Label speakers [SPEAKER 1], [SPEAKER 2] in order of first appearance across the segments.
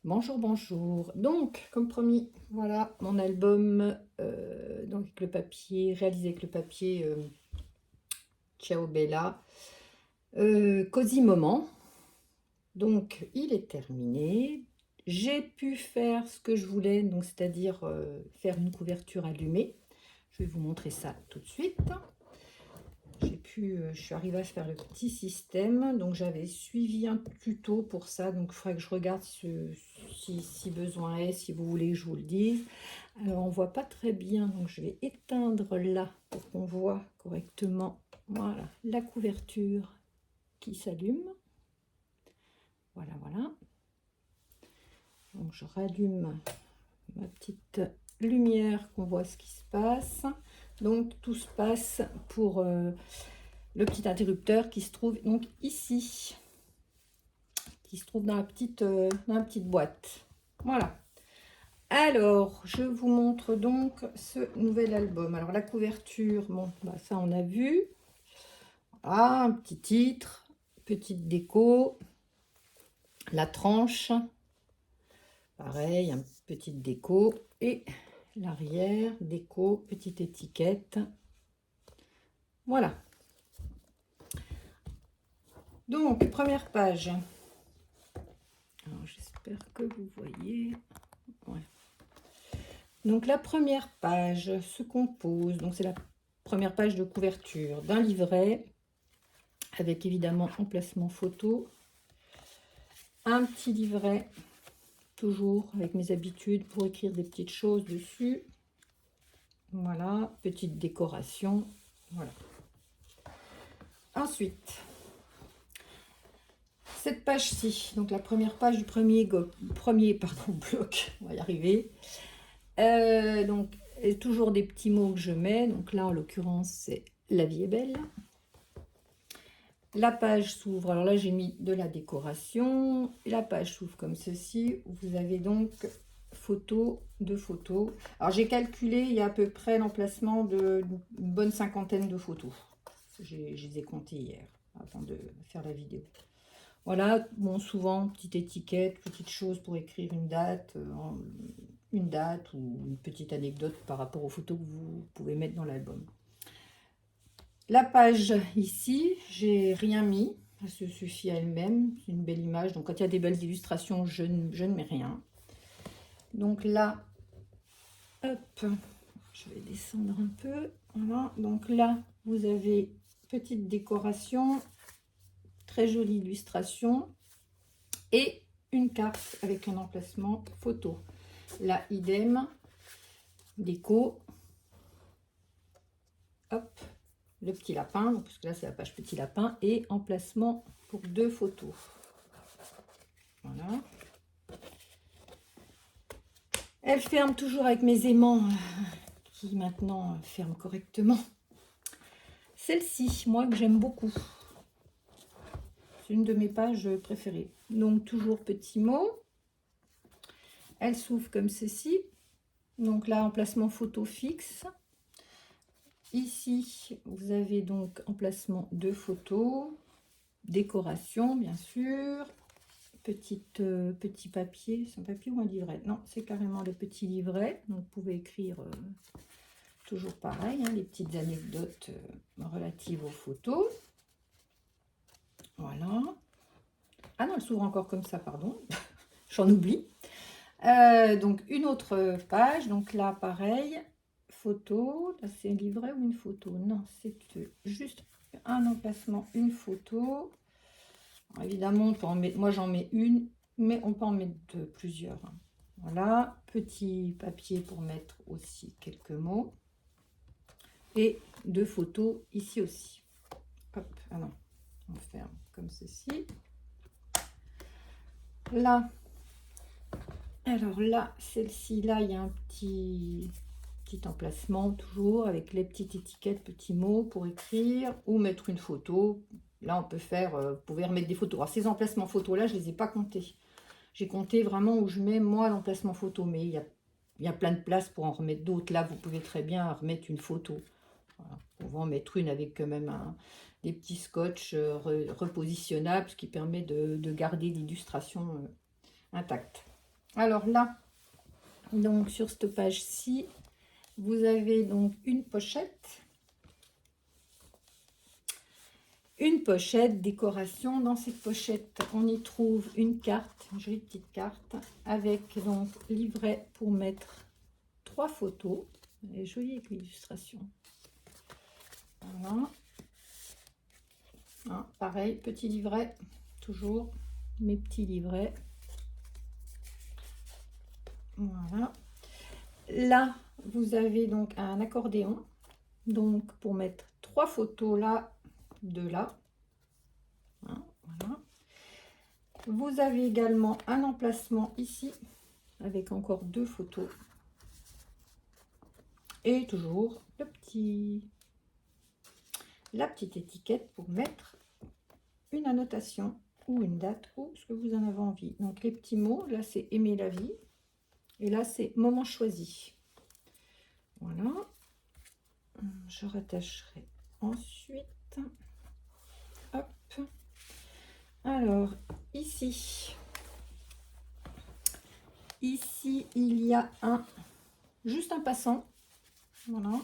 [SPEAKER 1] Bonjour, bonjour. Donc, comme promis, voilà mon album donc avec le papier, réalisé avec le papier Ciao Bella, Cosy Moment. Donc, il est terminé. J'ai pu faire ce que je voulais, donc c'est-à-dire faire une couverture allumée. Je vais vous montrer ça tout de suite. Je suis arrivée à faire le petit système, donc j'avais suivi un tuto pour ça, donc il faudrait que je regarde si besoin est, si vous voulez que je vous le dise. Alors on voit pas très bien, donc je vais éteindre là pour qu'on voit correctement. Voilà, la couverture qui s'allume. Voilà, voilà. Donc je rallume ma petite lumière, qu'on voit ce qui se passe. Donc tout se passe pour le petit interrupteur qui se trouve donc ici, qui se trouve dans dans la petite boîte. Voilà. Alors, je vous montre donc ce nouvel album. Alors, la couverture, bon, bah, ça on a vu. Ah, un petit titre, petite déco, la tranche, pareil, une petite déco, et l'arrière, déco, petite étiquette. Voilà. Donc, première page. Alors, j'espère que vous voyez. Ouais. Donc, la première page se compose, donc c'est la première page de couverture d'un livret, avec évidemment emplacement photo, un petit livret, toujours avec mes habitudes pour écrire des petites choses dessus. Voilà, petite décoration. Voilà. Ensuite, cette page-ci, donc la première page du premier bloc, on va y arriver. Donc, toujours des petits mots que je mets. Donc là, en l'occurrence, c'est La vie est belle. La page s'ouvre. Alors là, j'ai mis de la décoration. La page s'ouvre comme ceci. Vous avez donc photos, deux photos. Alors j'ai calculé, il y a à peu près l'emplacement d'une bonne cinquantaine de photos. Je les ai comptées hier, avant de faire la vidéo. Voilà, bon, souvent, petite étiquette, petite chose pour écrire une date ou une petite anecdote par rapport aux photos que vous pouvez mettre dans l'album. La page ici, j'ai rien mis, elle se suffit à elle-même, c'est une belle image. Donc quand il y a des belles illustrations, je ne mets rien. Donc là, hop, je vais descendre un peu. Voilà, donc là, vous avez petite décoration, très jolie illustration et une carte avec un emplacement photo. Là, idem, déco, hop, le petit lapin, donc, parce que là c'est la page petit lapin, et emplacement pour deux photos. Voilà. Elle ferme toujours avec mes aimants qui maintenant ferment correctement. Celle-ci, moi que j'aime beaucoup. C'est une de mes pages préférées. Donc toujours petit mot. Elle s'ouvre comme ceci. Donc là, emplacement photo fixe. Ici, vous avez donc emplacement de photos, décoration bien sûr, petit papier, c'est un papier ou un livret? Non, c'est carrément le petit livret, donc vous pouvez écrire toujours pareil, hein, les petites anecdotes relatives aux photos. Voilà. Ah non, elle s'ouvre encore comme ça, pardon, j'en oublie. Donc une autre page, donc là pareil, photo, là c'est un livret ou une photo? Non, c'est juste un emplacement, une photo. Alors, évidemment, on peut en mettre, moi j'en mets une, mais on peut en mettre plusieurs. Voilà, petit papier pour mettre aussi quelques mots. Et deux photos ici aussi. Hop, ah non, on ferme comme ceci. Là, alors là, celle-ci, là, il y a un petit emplacement toujours avec les petites étiquettes, petits mots pour écrire ou mettre une photo. Là, on peut faire, vous pouvez remettre des photos. Alors, ces emplacements photos là, je les ai pas comptés. J'ai compté vraiment où je mets moi l'emplacement photo, mais il y a plein de places pour en remettre d'autres. Là, vous pouvez très bien remettre une photo. Voilà. On va en mettre une avec quand même des petits scotch repositionnables, ce qui permet de garder l'illustration intacte. Alors là, donc sur cette page-ci, vous avez donc une pochette. Une pochette décoration. Dans cette pochette, on y trouve une carte, une jolie petite carte, avec donc livret pour mettre 3 photos. Elle est jolie avec l'illustration. Voilà. Hein, pareil, petit livret, toujours mes petits livrets. Voilà. Là, vous avez donc un accordéon, donc pour mettre 3 photos là, de là. Hein, voilà. Vous avez également un emplacement ici, avec encore 2 photos. Et toujours la petite étiquette pour mettre une annotation ou une date ou ce que vous en avez envie. Donc les petits mots, là c'est aimer la vie. Et là c'est moment choisi. Voilà. Je rattacherai ensuite. Hop. Alors ici, il y a juste un passant. Voilà.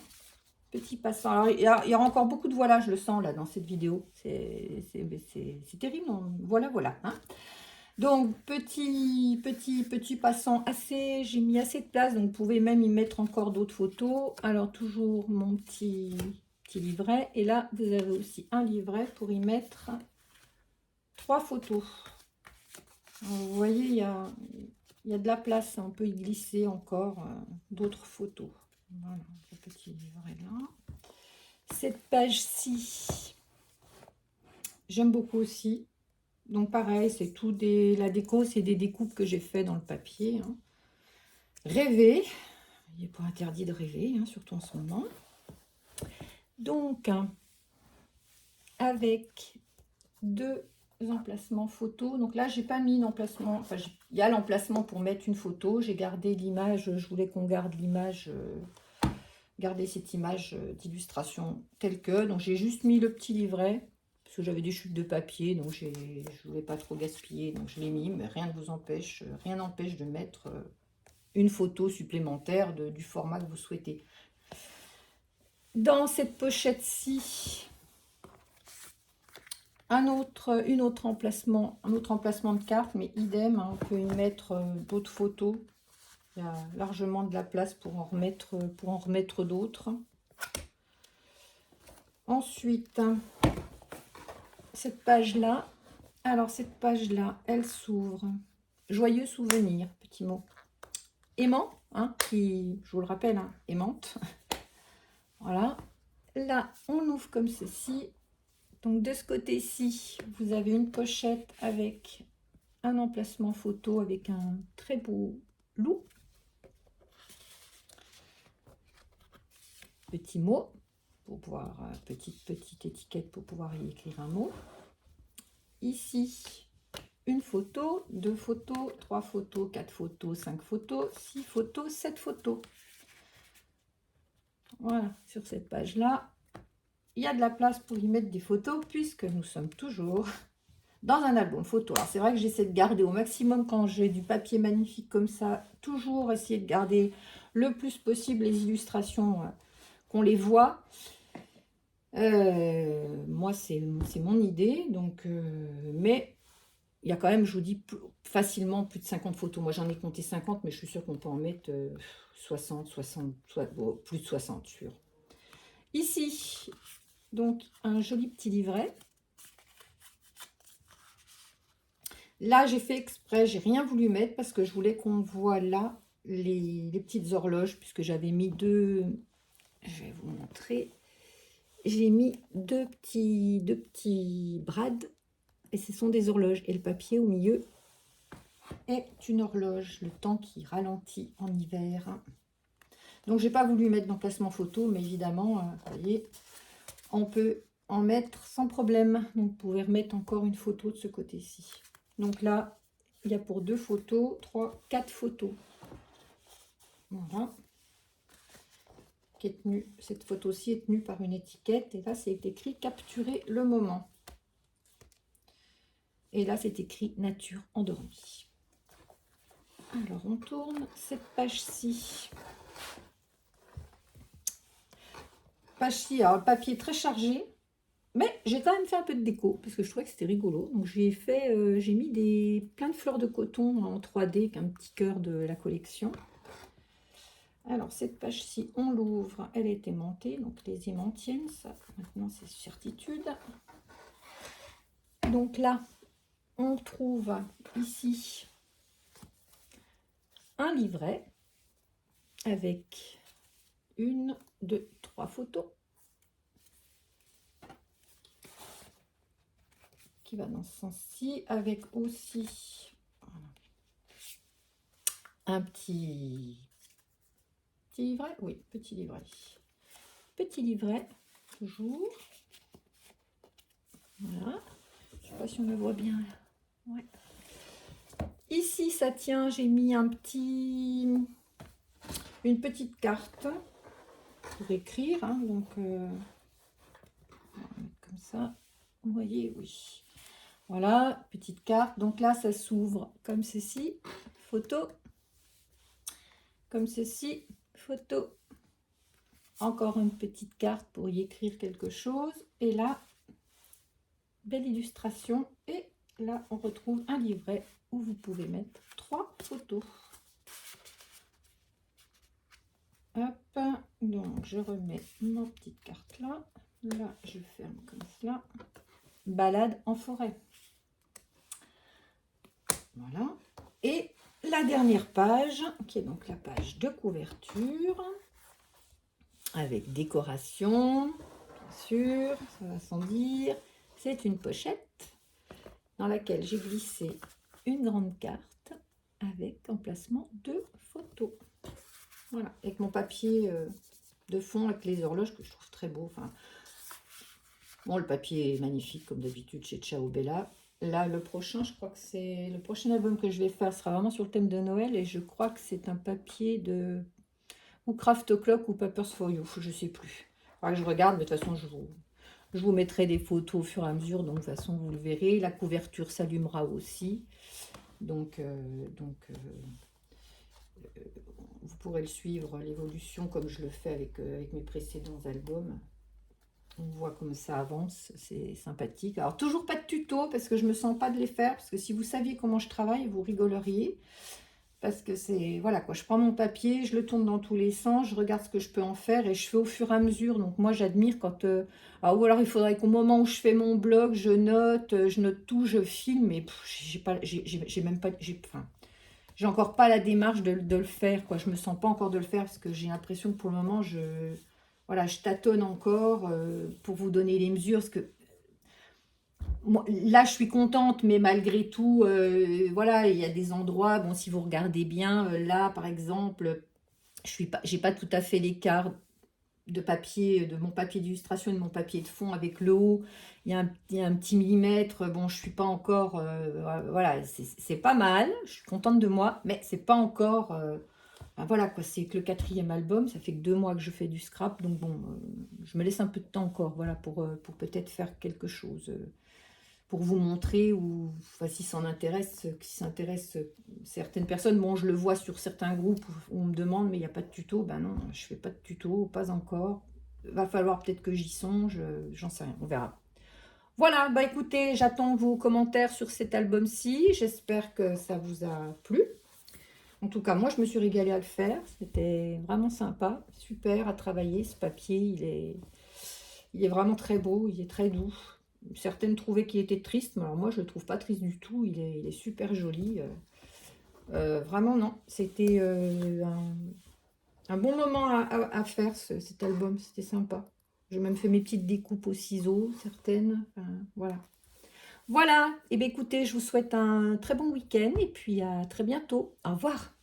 [SPEAKER 1] Petit passant. Alors, il y aura encore beaucoup de voilà, je le sens là dans cette vidéo. C'est terrible. Voilà, voilà. Hein. Donc, petit passant assez, j'ai mis assez de place. Donc, vous pouvez même y mettre encore d'autres photos. Alors, toujours mon petit livret. Et là, vous avez aussi un livret pour y mettre 3 photos. Alors, vous voyez, il y a de la place. On peut y glisser encore d'autres photos. Voilà, le petit livret là. Cette page-ci, j'aime beaucoup aussi. Donc pareil, c'est tout la déco, c'est des découpes que j'ai fait dans le papier. Hein. Rêver, il n'est pas interdit de rêver, hein, surtout en ce moment. Donc, avec 2 emplacements photos. Donc là, j'ai pas mis d'emplacement. Enfin, il y a l'emplacement pour mettre une photo. J'ai gardé l'image. Je voulais qu'on garde l'image. Garder cette image d'illustration telle que. Donc j'ai juste mis le petit livret parce que j'avais des chutes de papier, donc je voulais pas trop gaspiller, donc je l'ai mis, mais rien ne vous empêche, rien n'empêche de mettre une photo supplémentaire du format que vous souhaitez. Dans cette pochette-ci, un autre emplacement de carte, mais idem, hein, on peut y mettre d'autres photos. Il y a largement de la place pour en remettre d'autres. Ensuite, cette page-là, alors cette page-là, elle s'ouvre. Joyeux souvenir, petit mot. Aimant, hein, qui, je vous le rappelle, hein, aimante. Voilà. Là, on ouvre comme ceci. Donc, de ce côté-ci, vous avez une pochette avec un emplacement photo avec un très beau loup. Petit mot. Pour pouvoir, petite étiquette pour pouvoir y écrire un mot. Ici, une photo, 2 photos, 3 photos, 4 photos, 5 photos, 6 photos, 7 photos. Voilà, sur cette page-là, il y a de la place pour y mettre des photos puisque nous sommes toujours dans un album photo. Alors, c'est vrai que j'essaie de garder au maximum quand j'ai du papier magnifique comme ça, toujours essayer de garder le plus possible les illustrations, qu'on les voit. Moi, c'est mon idée, donc, mais il y a quand même, je vous dis, facilement plus de 50 photos. Moi, j'en ai compté 50, mais je suis sûre qu'on peut en mettre 60, bon, plus de 60, sûr. Ici, donc, un joli petit livret. Là, j'ai fait exprès, j'ai rien voulu mettre parce que je voulais qu'on voit là les petites horloges, puisque j'avais mis 2... Je vais vous montrer. J'ai mis deux petits brades et ce sont des horloges. Et le papier au milieu est une horloge, le temps qui ralentit en hiver. Donc, j'ai pas voulu mettre d'emplacement photo, mais évidemment, vous voyez, on peut en mettre sans problème. Donc, vous pouvez remettre encore une photo de ce côté-ci. Donc là, il y a pour 2 photos, 3, 4 photos. Voilà. Qui est tenue, cette photo-ci est tenue par une étiquette. Et là, c'est écrit « Capturer le moment ». Et là, c'est écrit « Nature endormie ». Alors, on tourne cette page-ci. Page-ci, alors le papier est très chargé, mais j'ai quand même fait un peu de déco, parce que je trouvais que c'était rigolo. Donc, j'ai mis plein de fleurs de coton en 3D, avec un petit cœur de la collection. Alors, cette page-ci, on l'ouvre, elle est aimantée, donc les aimants tiennent, ça, maintenant, c'est certitude. Donc là, on trouve ici un livret avec 1, 2, 3 photos qui va dans ce sens-ci, avec aussi un petit livret, oui, petit livret, toujours, voilà, je sais pas si on le voit bien là. Ouais. Ici ça tient, j'ai mis une petite carte pour écrire, hein, donc on va mettre comme ça, vous voyez, oui, voilà, petite carte. Donc là ça s'ouvre comme ceci, photo, comme ceci, photo, encore une petite carte pour y écrire quelque chose, et là, belle illustration, et là on retrouve un livret où vous pouvez mettre 3 photos. Hop, donc je remets ma petite carte là, là je ferme comme cela, balade en forêt, voilà, et la dernière page, qui est donc la page de couverture, avec décoration, bien sûr, ça va sans dire. C'est une pochette dans laquelle j'ai glissé une grande carte avec emplacement de photos. Voilà, avec mon papier de fond avec les horloges que je trouve très beau. Enfin, bon, le papier est magnifique comme d'habitude chez Ciao Bella. Là, le prochain, je crois que c'est le prochain album que je vais faire sera vraiment sur le thème de Noël, et je crois que c'est un papier de ou Craft O'Clock ou Papers for You, je sais plus. Faudra que je regarde, mais de toute façon je vous mettrai des photos au fur et à mesure, donc de toute façon vous le verrez. La couverture s'allumera aussi, donc vous pourrez le suivre, l'évolution, comme je le fais avec mes précédents albums. On voit comme ça avance, c'est sympathique. Alors toujours pas de tuto parce que je me sens pas de les faire, parce que si vous saviez comment je travaille, vous rigoleriez. Parce que c'est, voilà quoi, je prends mon papier, je le tourne dans tous les sens, je regarde ce que je peux en faire et je fais au fur et à mesure. Donc moi j'admire quand, ou alors il faudrait qu'au moment où je fais mon blog, je note tout, je filme, mais j'ai même pas, j'ai encore pas la démarche de le faire, quoi. Je me sens pas encore de le faire parce que j'ai l'impression que pour le moment, voilà, je tâtonne encore pour vous donner les mesures, parce que moi, là, je suis contente, mais malgré tout, voilà, il y a des endroits, bon, si vous regardez bien, là, par exemple, j'ai pas tout à fait l'écart de papier, de mon papier d'illustration et de mon papier de fond avec le haut. Il y a un petit millimètre, bon, je suis pas encore, voilà, c'est pas mal, je suis contente de moi, mais c'est pas encore, ben voilà, quoi, c'est que le 4e album, ça fait que 2 mois que je fais du scrap, donc bon, je me laisse un peu de temps encore, voilà, pour peut-être faire quelque chose, pour vous montrer, ou enfin, si ça s'intéresse certaines personnes. Bon, je le vois sur certains groupes où on me demande, mais il n'y a pas de tuto. Ben non, je fais pas de tuto, pas encore. Va falloir peut-être que j'y songe, j'en sais rien, on verra. Voilà, bah écoutez, j'attends vos commentaires sur cet album-ci. J'espère que ça vous a plu. En tout cas, moi, je me suis régalée à le faire. C'était vraiment sympa, super à travailler. Ce papier, il est vraiment très beau, il est très doux. Certaines trouvaient qu'il était triste, mais alors moi je le trouve pas triste du tout, il est super joli. Vraiment non, c'était un bon moment à faire cet album, c'était sympa. J'ai même fait mes petites découpes au ciseau, certaines, enfin, voilà. Voilà, et bien écoutez, je vous souhaite un très bon week-end et puis à très bientôt. Au revoir.